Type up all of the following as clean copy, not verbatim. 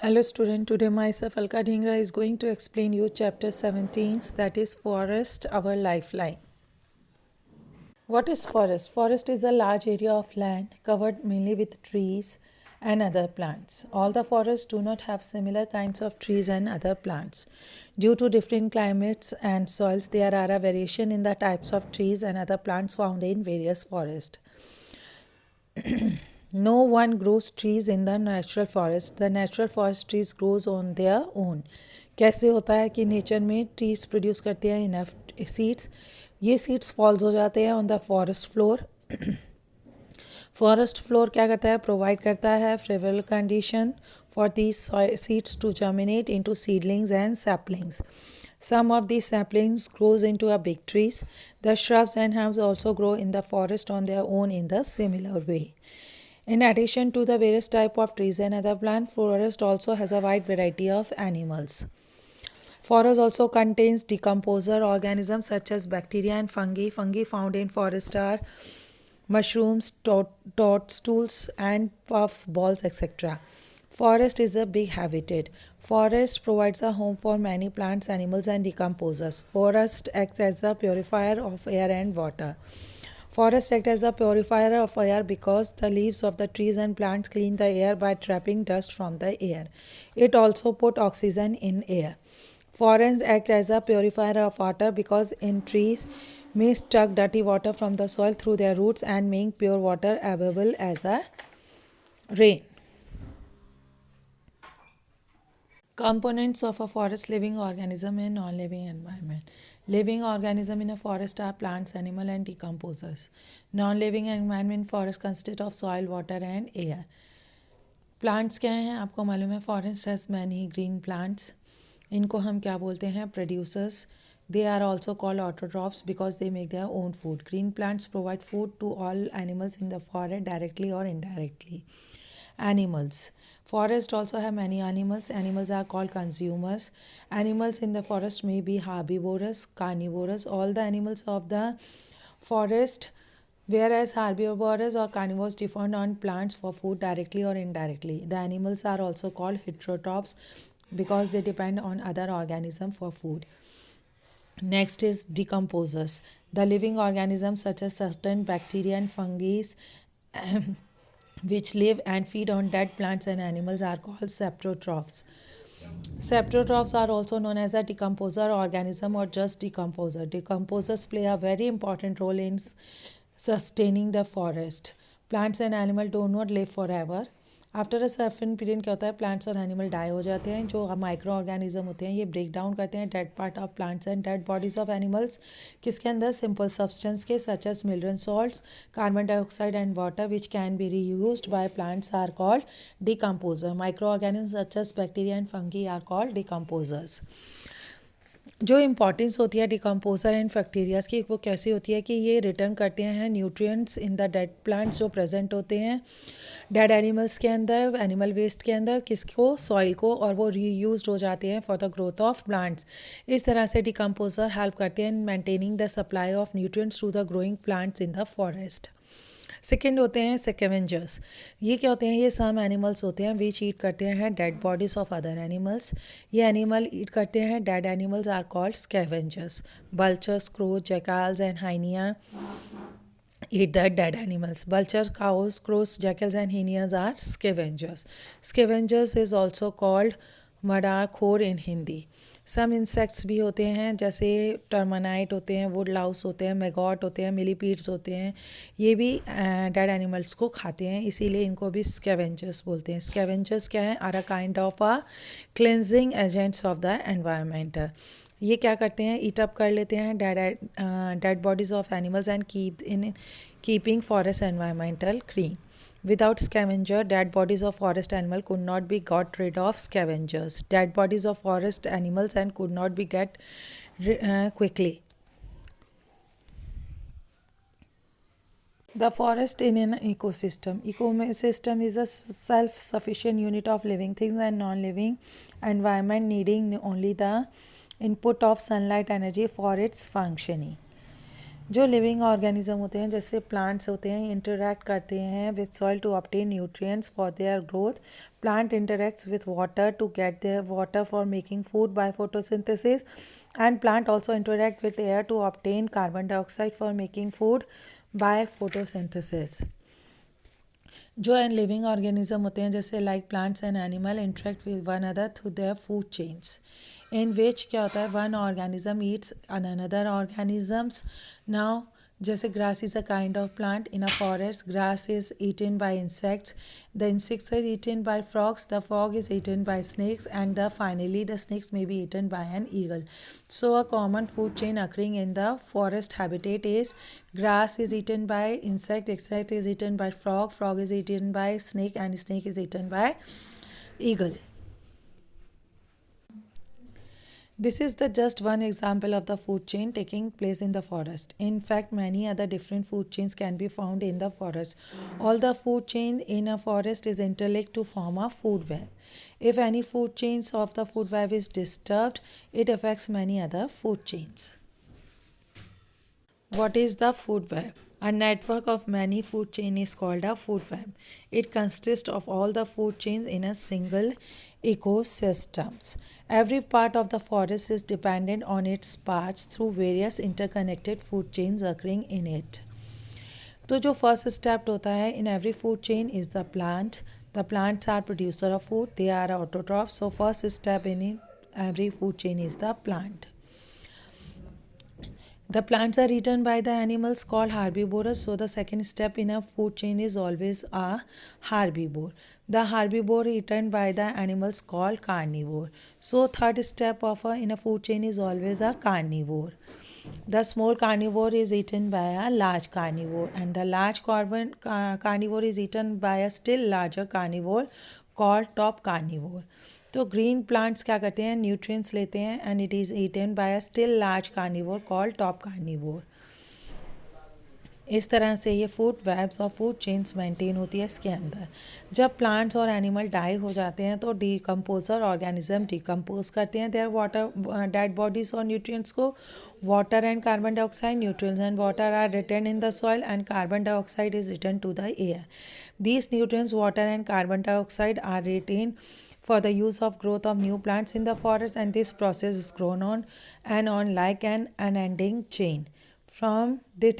Hello student, today myself Alka Dhingra is going to explain you chapter 17, that is Forest, Our Lifeline. What is forest? Forest is a large area of land covered mainly with trees and other plants. All the forests do not have similar kinds of trees and other plants. Due to different climates and soils, there are a variation in the types of trees and other plants found in various forests. No one grows trees in the natural forest. The natural forest trees grows on their own. कैसे होता है कि nature में trees produce करते हैं enough seeds, ये seeds falls हो जाते हैं on the forest floor. Forest floor क्या करता है, प्रोवाइड करता है favourable condition for these seeds to germinate into seedlings and saplings. Some of these saplings grows into a big trees. The shrubs and herbs also grow in the forest on their own in the similar way. In addition to the various type of trees and other plant, forest also has a wide variety of animals. Forest also contains decomposer organisms such as bacteria and fungi. Fungi found in forest are mushrooms, toadstools, and puff balls, etc. Forest is a big habitat. Forest provides a home for many plants, animals, and decomposers. Forest acts as the purifier of air and water. Forests act as a purifier of air because the leaves of the trees and plants clean the air by trapping dust from the air. It also puts oxygen in air. Forests act as a purifier of water because in trees may suck dirty water from the soil through their roots and make pure water available as a rain. Components of a forest living organism and non-living environment. Living organism in a forest are plants, animal and decomposers. Non-living environment forest consist of soil, water and air. Plants क्या हैं आपको मालूम है, forest has many green plants. इनको हम क्या बोलते हैं, producers. They are also called autotrophs because they make their own food. Green plants provide food to all animals in the forest directly और indirectly. Animals. Forest also have many animals. Animals are called consumers. Animals in the forest may be herbivorous, carnivorous. All the animals of the forest, whereas herbivorous or carnivores depend on plants for food directly or indirectly. The animals are also called heterotrophs because they depend on other organisms for food. Next is decomposers. The living organisms such as certain bacteria and fungi which live and feed on dead plants and animals are called saprotrophs. Saprotrophs are also known as a decomposer organism or just decomposer. Decomposers play a very important role in sustaining the forest. Plants and animals do not live forever. After a certain period क्या होता है, plants और animal die हो जाते हैं. जो micro organism होते हैं ये ब्रेक डाउन करते हैं dead part of plants and dead bodies of animals. किसके अंदर, सिंपल सब्सटेंस के such as mineral salts, carbon dioxide and water which can be reused by plants are called decomposer. Microorganism such as bacteria and fungi are called decomposers. जो importance होती है decomposer and bacterias की, वो कैसी होती है कि ये रिटर्न करते हैं nutrients in the dead plants जो प्रेजेंट होते हैं डेड एनिमल्स के अंदर, एनिमल वेस्ट के अंदर, किसको, सॉइल को, और वो रीयूज्ड हो जाते हैं for the growth of plants. इस तरह से डिकम्पोजर हेल्प करते हैं in maintaining the supply of nutrients to the growing plants in the forest. Second होते हैं स्कैवेंजर्स. ये क्या होते हैं, ये सम एनिमल्स होते हैं विच ईट करते हैं dead bodies of other animals. ये एनिमल ईट करते हैं dead animals are called scavengers. Vultures, crow, jackals and hyena eat the dead animals. Vultures, cows, crows, jackals and hyenas are scavengers. Scavengers is also called मडाखोर in Hindi. Some insects भी होते हैं जैसे टर्मानाइट होते हैं, would Laue's होते हैं, मेगॉट होते हैं, मिलीपीड्स होते हैं. ये भी डेड एनिमल्स को खाते हैं, इसीलिए इनको भी स्कैवेंजर्स बोलते हैं. स्कैवेंजर्स क्या हैं, are a kind of a cleansing agents of the environment. ये क्या करते हैं, ईट अप कर लेते हैं dead bodies of animals and keeping forest environmental clean. Without scavenger, dead bodies of forest animal could not be got rid of scavengers. Dead bodies of forest animals and could not be get quickly. The forest in an ecosystem. Ecosystem is a self-sufficient unit of living things and non-living environment needing only the input of sunlight energy for its functioning. जो living organism होते हैं जैसे plants होते हैं interact करते हैं with soil to obtain nutrients for their growth. Plant interacts with water to get their water for making food by photosynthesis, and plant also interact with air to obtain carbon dioxide for making food by photosynthesis. जो living organism होते हैं जैसे like plants and animal interact with one other through their food chains in which क्या होता है one organism eats another organisms. Now जैसे grass is a kind of plant in a forest. Grass is eaten by insects. The insects are eaten by frogs. The frog is eaten by snakes, and finally the snakes may be eaten by an eagle. So a common food chain occurring in the forest habitat is grass is eaten by insect, insect is eaten by frog, frog is eaten by snake, and snake is eaten by eagle. This is the just one example of the food chain taking place in the forest. In fact, many other different food chains can be found in the forest. All the food chain in a forest is interlinked to form a food web. If any food chains of the food web is disturbed, it affects many other food chains. What is the food web? A network of many food chains is called a food web. It consists of all the food chains in a single ecosystems. Every part of the forest is dependent on its parts through various interconnected food chains occurring in it. तो जो first step होता है in every food chain is the plant. The plants are producer of food. They are autotroph. So first step in every food chain is the plant. The plants are eaten by the animals called herbivores. So the second step in a food chain is always a herbivore. The herbivore eaten by the animals called carnivore. So third step of in a food chain is always a carnivore. The small carnivore is eaten by a large carnivore, and the large carnivore is eaten by a still larger carnivore called top carnivore. तो green plants क्या करते हैं nutrients लेते हैं and it is eaten by a still large carnivore called top carnivore. इस तरह से ये फूड वेब्स और फूड चेन्स मेंटेन होती है इसके अंदर. जब प्लांट्स और एनिमल डाई हो जाते हैं तो डिकम्पोजर ऑर्गेनिज्म डिकम्पोज करते हैं देयर वाटर डेड बॉडीज और न्यूट्रिएंट्स को. Water and carbon dioxide, nutrients and water are return in the soil and carbon dioxide is return to the air. These nutrients, water and carbon dioxide, are retained for the use of growth of new plants in the forest, and this process is grown on and on like an unending chain. From this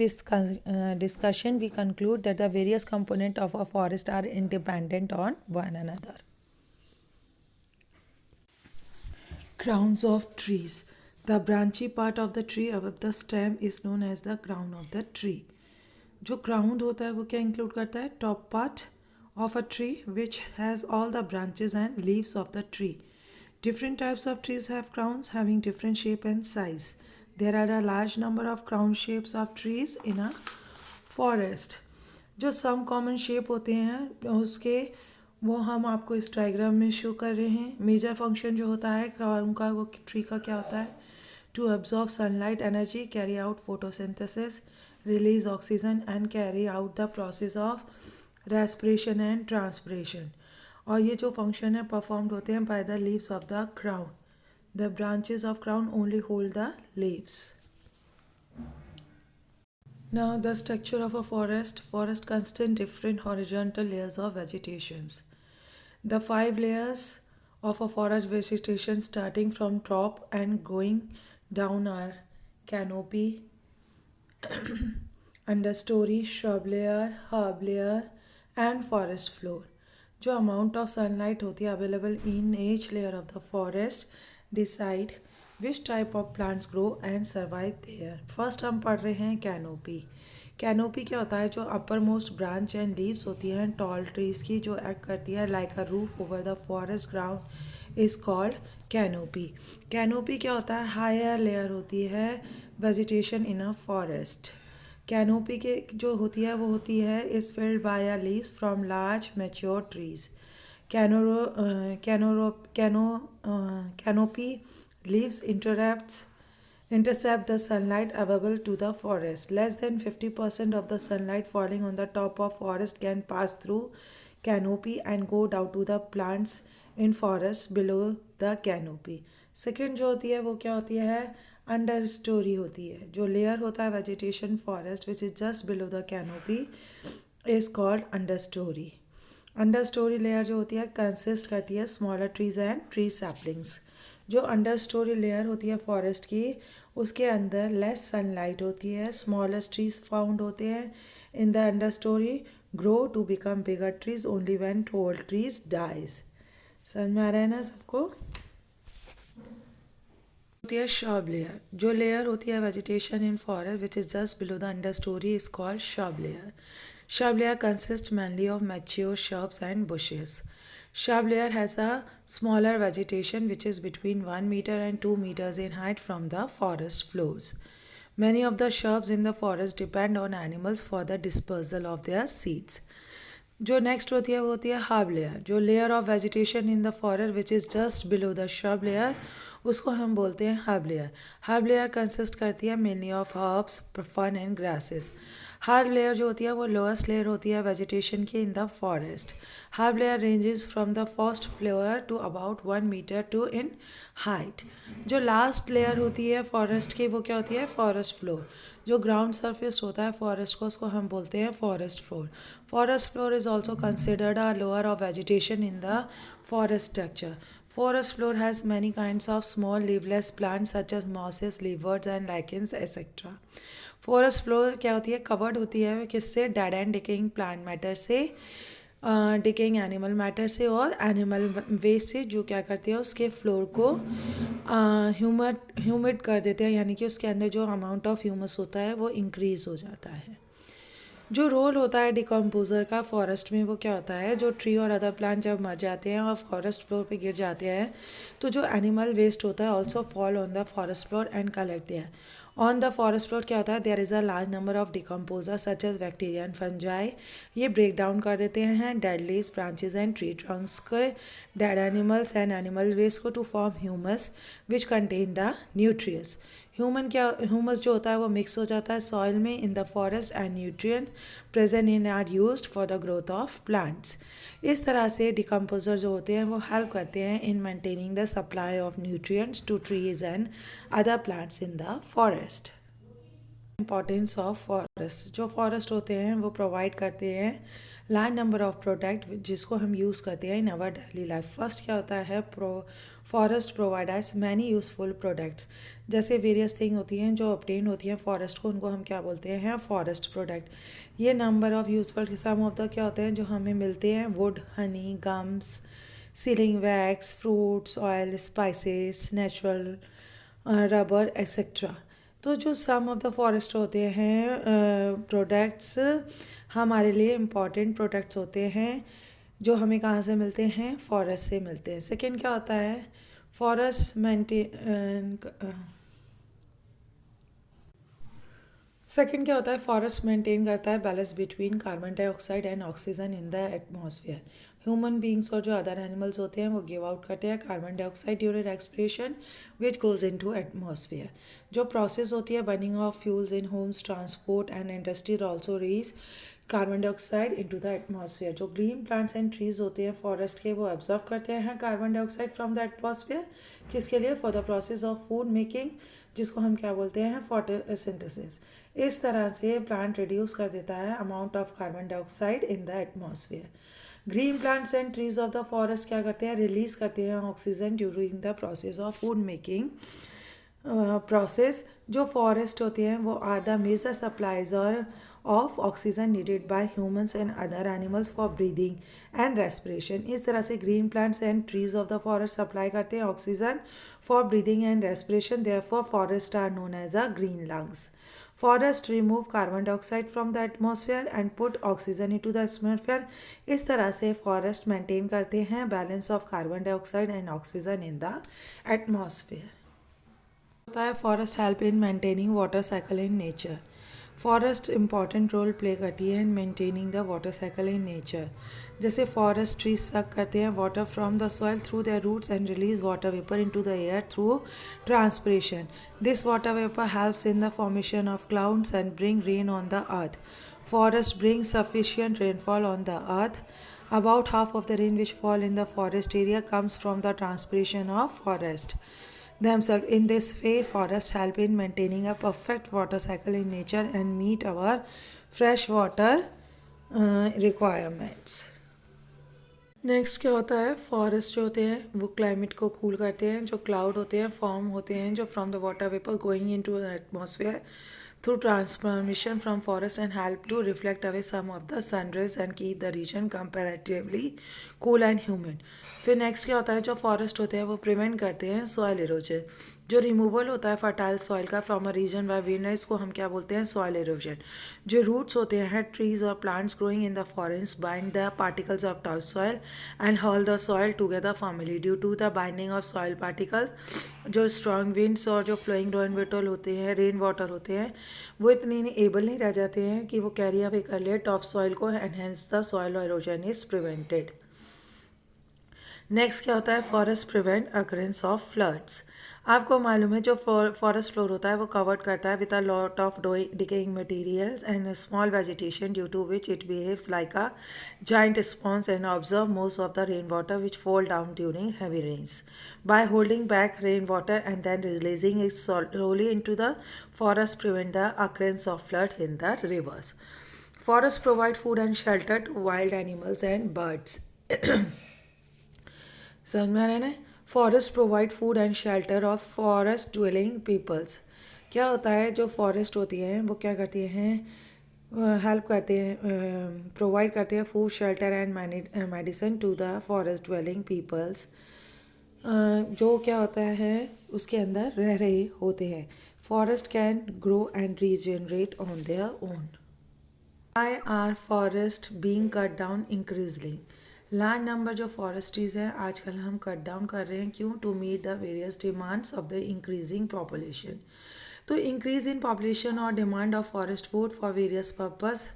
discussion, we conclude that the various components of a forest are independent on one another. Crowns of trees. The branchy part of the tree above the stem is known as the crown of the tree. जो crown होता है वो क्या include करता है top part of a tree which has all the branches and leaves of the tree. Different types of trees have crowns having different shape and size. There are a large number of crown shapes of trees in a forest. जो some common shape होते हैं उसके वो हम आपको इस diagram में show कर रहे हैं. मेजर फंक्शन जो होता है क्राउन का वो ट्री का क्या होता है to absorb sunlight energy, carry out photosynthesis, release oxygen and carry out the process of respiration and transpiration. और ये जो फंक्शन है परफॉर्म्ड होते हैं by the leaves of the crown. The branches of crown only hold the leaves. Now the structure of a forest. Forest consists in different horizontal layers of vegetations. The 5 layers of a forest vegetation starting from top and going down are canopy, understory, shrub layer, herb layer and forest floor. जो amount of sunlight होती है available in each layer of the forest decide which type of plants grow and survive there. First हम पढ़ रहे हैं canopy. Canopy क्या होता है जो upper most branch and leaves होती हैं टॉल ट्रीज की जो एक्ट करती है like a roof over the forest ground is called canopy. Canopy क्या होता है हायर लेयर होती है vegetation in a forest. Canopy के जो होती है वो होती है is filled by a leaves from large mature trees. Canopy leaves intercept the sunlight available to the forest. Less than 50% of the sunlight falling on the top of forest can pass through canopy and go down to the plants in forest below the canopy. Second जो होती है वो क्या होती है under story होती है। जो लेयर होता है vegetation forest which is just below the canopy is called under story. Under story layer जो होती है कंसिस्ट करती है smaller trees and tree saplings. जो अंडर स्टोरी लेयर होती है फॉरेस्ट की उसके अंदर लेस सनलाइट होती है, स्मॉलेस्ट ट्रीज फाउंड होते हैं in the understory grow to become bigger trees only when tall trees dies. समझ में आ रहा है ना सबको? होती है shrub लेयर। जो लेयर होती है vegetation in forest which is just below the under story is called shrub layer. Shrub layer consists mainly of mature shrubs and bushes. Shrub layer has a smaller vegetation which is between 1 meter and 2 meters in height from the forest floors. Many of the shrubs in the forest depend on animals for the dispersal of their seeds. जो next होती है वो होती है herb layer. जो layer of vegetation in the forest which is just below the shrub layer उसको हम बोलते हैं herb layer. Herb layer consist करती है mainly of herbs, fern and grasses. Herb layer जो होती है वो लोएस्ट लेयर होती है वेजिटेशन की in the forest. Herb layer ranges from the first floor to about 1 metre to in height. जो लास्ट लेयर होती है फॉरेस्ट की वो क्या होती है? Forest floor. जो ग्राउंड सरफेस होता है फॉरेस्ट को उसको हम बोलते हैं forest floor. Forest floor is also considered a lower of vegetation in the forest structure. Forest floor has many kinds of small leafless plants such as mosses, leaves and lichens etc. Forest floor क्या होती है? Covered होती है किससे? Dead and decaying plant matter से, decaying animal matter से और animal waste से, जो क्या करती है उसके फ्लोर को ह्यूमिड कर देते हैं, यानी कि उसके अंदर जो अमाउंट ऑफ ह्यूमस होता है वो इंक्रीज हो जाता है। जो रोल होता है डिकम्पोज़र का फॉरेस्ट में वो क्या होता है? जो ट्री और अदर प्लांट जब मर जाते हैं और फॉरेस्ट फ्लोर पे गिर जाते हैं तो जो एनिमल वेस्ट होता है also fall on the forest floor and collect there. On the forest floor क्या होता है? There is a large number of decomposer such as bacteria and fungi. ये ब्रेक डाउन कर देते हैं dead leaves, branches and tree trunks के dead animals and animal waste को to form humus which contain the nutrients. Humus जो होता है वो मिक्स हो जाता है सॉइल में इन the forest and nutrient present in are used for the growth of plants. इस तरह से डिकम्पोजर जो होते हैं वो हेल्प करते हैं in maintaining the supply of nutrients to trees and other plants in the forest. Importance of forest. जो फॉरेस्ट होते हैं वो प्रोवाइड करते हैं लार्ज नंबर ऑफ प्रोडक्ट जिसको हम यूज़ करते हैं in our daily life. First क्या होता है? Forest provides many useful products. जैसे वेरियस थिंग होती हैं जो ऑब्टेन होती हैं फॉरेस्ट को, उनको हम क्या बोलते हैं? Forest product. ये number of useful some of the क्या होते हैं जो हमें मिलते हैं? Wood, honey, gums, sealing wax, fruits, oil, spices, natural rubber etcetera. तो जो सम ऑफ द फॉरेस्ट होते हैं प्रोडक्ट्स हमारे लिए इम्पॉर्टेंट प्रोडक्ट्स होते हैं जो हमें कहाँ से मिलते हैं? फॉरेस्ट से मिलते हैं। सेकेंड क्या होता है? फॉरेस्ट मेंटेन करता है balance between carbon dioxide and oxygen in the atmosphere. Human beings और जो अदर एनिमल्स होते हैं वो गिव आउट करते हैं carbon dioxide during expiration which goes into atmosphere. जो प्रोसेस होती है burning of fuels in homes, transport and industry also release carbon dioxide into the atmosphere. जो ग्रीन प्लांट्स एंड ट्रीज होते हैं forest के वो एब्जॉर्व करते हैं carbon dioxide from the atmosphere. किसके लिए? For the process of food making, जिसको हम क्या बोलते हैं? फोटोसिंथेसिस। इस तरह से प्लांट रिड्यूस कर देता है amount of carbon dioxide in the atmosphere. Green plants and trees of the forest क्या करते हैं? रिलीज करते हैं oxygen during the process of food making process. जो फॉरेस्ट होते हैं वो are the major suppliers of oxygen needed by humans and other animals for breathing and respiration. इस तरह से green plants and trees of the forest supply करते हैं oxygen for breathing and respiration, therefore forest are known as a green lungs. Forest remove carbon dioxide from the atmosphere and put oxygen into the atmosphere. इस तरह से forest maintain करते हैं balance of carbon dioxide and oxygen in the atmosphere. होता है forest help in maintaining water cycle in nature. Forest important role play करती है in maintaining the water cycle in nature. जैसे फॉरेस्ट ट्रीज सक करते हैं water from the soil through their roots and release water vapour into the air through transpiration. This water vapour helps in the formation of clouds and bring rain on the earth. Forests bring sufficient rainfall on the earth. About half of the rain which fall in the forest area comes from the transpiration of forest. themselves. In this way, forests help in maintaining a perfect water cycle in nature and meet our fresh water requirements. Next क्या होता है, forest जो होते हैं वो climate को cool करते हैं. जो क्लाउड होते हैं फॉर्म होते हैं जो from the water vapour going into the atmosphere through transformation from forest and help to reflect away some of the sun rays and keep the region comparatively cool and humid. फिर next क्या होता है, जो forest होते हैं वो prevent करते हैं सॉयल इरोजन. जो रिमूवल होता है फर्टाइल सॉइल का from a region by wind, इसको हम क्या बोलते हैं, सॉयल इरोजन. जो रूट्स होते हैं ट्रीज और plants growing in the forest bind the particles of top soil and hold the soil together formally due to the binding of soil particles. जो स्ट्रॉन्ग विंड्स और जो फ्लोइंग रेन वाटर होते हैं वो इतने एबल नहीं रह जाते हैं कि वो कैरी अवे कर ले टॉप सॉइल को, enhance the soil erosion is prevented. Next क्या होता है, forest prevent occurrence of floods. आपको मालूम है जो फॉरेस्ट फ्लोर होता है वो कवर्ड करता है with a lot of decaying materials and small vegetation due to which it behaves like a giant sponge and absorb most of the rainwater which fall down during heavy rains. By holding back rainwater and then releasing it slowly into the forest prevent the occurrence of floods in the rivers. Forests provide food and shelter to wild animals and birds. समझ में आ रहा है ना. Forest provide food and shelter of forest dwelling peoples. क्या होता है, जो forest होती हैं वो क्या करती हैं, हेल्प करते हैं, प्रोवाइड करते हैं food shelter and medicine to the forest dwelling peoples. जो क्या होता है उसके अंदर रह रहे होते हैं. Forest can grow and regenerate on their own. Why are forests being cut down increasingly? Large number जो फॉरेस्ट्रीज हैं आजकल हम कट डाउन कर रहे हैं. क्यों? To meet the various demands of the increasing population. तो इंक्रीज इन पॉपुलेशन और demand of forest food for various purpose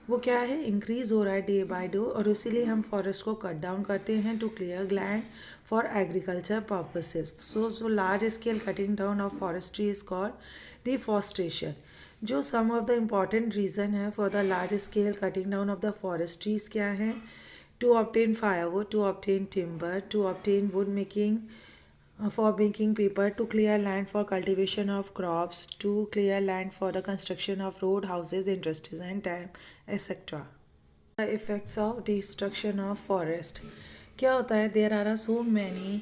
वो क्या है, इंक्रीज हो रहा है डे बाय डे, और इसीलिए हम फॉरेस्ट को कट डाउन करते हैं to clear land for agriculture purposes. So large scale cutting down of forestry is called deforestation. जो some of the important reason है for the large scale cutting down of the forestries क्या है, to obtain firewood, to obtain timber, to obtain wood making, for making paper, to clear land for cultivation of crops, to clear land for the construction of road, houses, industries and dam, etc. The effects of destruction of forest. क्या होता है, there are so many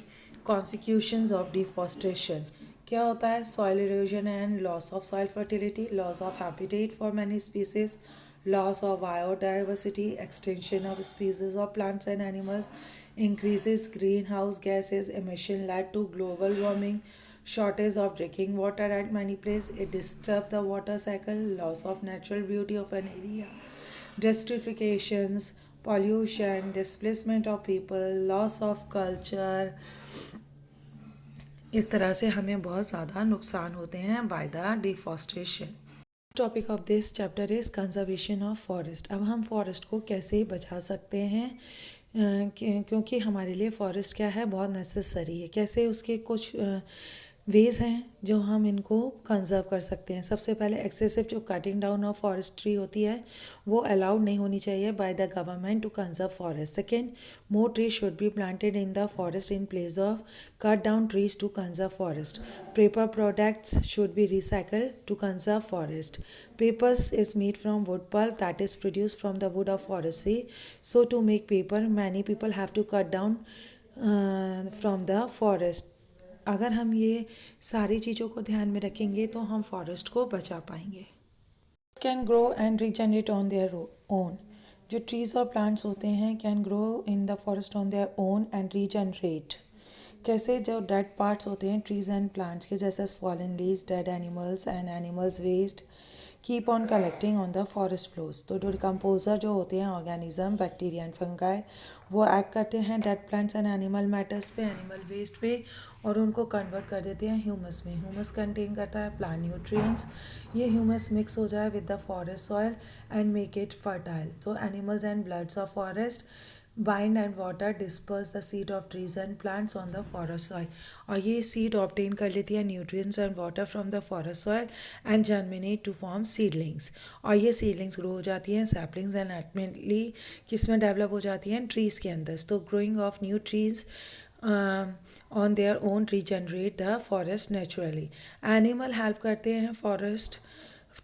consequences of deforestation. क्या होता है, soil erosion and loss of soil fertility, loss of habitat for many species, loss of biodiversity, extinction of species of plants and animals, increases greenhouse gases emission led to global warming, shortage of drinking water at many places, it disturbs the water cycle, loss of natural beauty of an area, desertifications, pollution, displacement of people, loss of culture. इस तरह से हमें बहुत ज़्यादा नुकसान होते हैं by the deforestation. Topic of this chapter is conservation of forest. अब हम फॉरेस्ट को कैसे बचा सकते हैं, क्योंकि हमारे लिए फॉरेस्ट क्या है, बहुत नेसेसरी है. कैसे, उसके कुछ वेज हैं जो हम इनको कंजर्व कर सकते हैं. सबसे पहले एक्सेसिव जो कटिंग डाउन ऑफ फॉरेस्ट्री होती है वो अलाउड नहीं होनी चाहिए by the government to conserve forest. Second, more trees should be planted in the forest in place of cut down trees to conserve forest. Paper products should be recycled to conserve forest. Papers is made from wood pulp that is produced from the wood of forestry. So to make paper, many people have to cut down from the forest. अगर हम ये सारी चीज़ों को ध्यान में रखेंगे तो हम फॉरेस्ट को बचा पाएंगे. Can grow and regenerate on their own. जो ट्रीज़ और प्लांट्स होते हैं can grow in the forest on their own and regenerate. कैसे, जो डेड पार्ट्स होते हैं ट्रीज एंड प्लांट्स के, जैसे fallen leaves, dead animals and animals waste keep on collecting on the forest floors. तो डिकम्पोजर जो होते हैं ऑर्गेनिज्म, बैक्टीरिया एंड फंगाई, वो एक्ट करते हैं dead plants and animal matters पे, एनिमल वेस्ट पे, और उनको कन्वर्ट कर देते हैं ह्यूमस में. ह्यूमस कंटेन करता है प्लांट न्यूट्रिएंट्स. ये ह्यूमस मिक्स हो जाए with the forest soil and make it fertile. तो animals and birds of forest bind and water disperse the seed of trees and plants on the forest soil. और ये seed obtain कर लेती है nutrients and water from the forest soil and germinate to form seedlings. और ये seedlings grow हो जाती हैं saplings and ultimately किस में develop हो जाती हैं trees के अंदर. तो growing of new trees um, on their own regenerate the forest naturally. Animal help करते हैं forest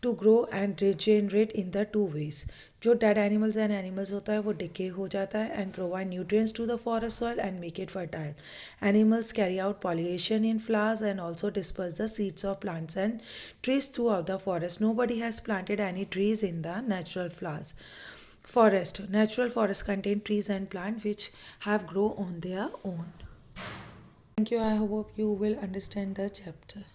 to grow and regenerate in the two ways. जो dead animals and animals होता है वो decay हो जाता है and provide nutrients to the forest soil and make it fertile. Animals carry out pollination in flowers and also disperse the seeds of plants and trees throughout the forest. Nobody has planted any trees in the natural flowers. Forest. Natural forests contain trees and plants which have grown on their own. Thank you. I hope you will understand the chapter.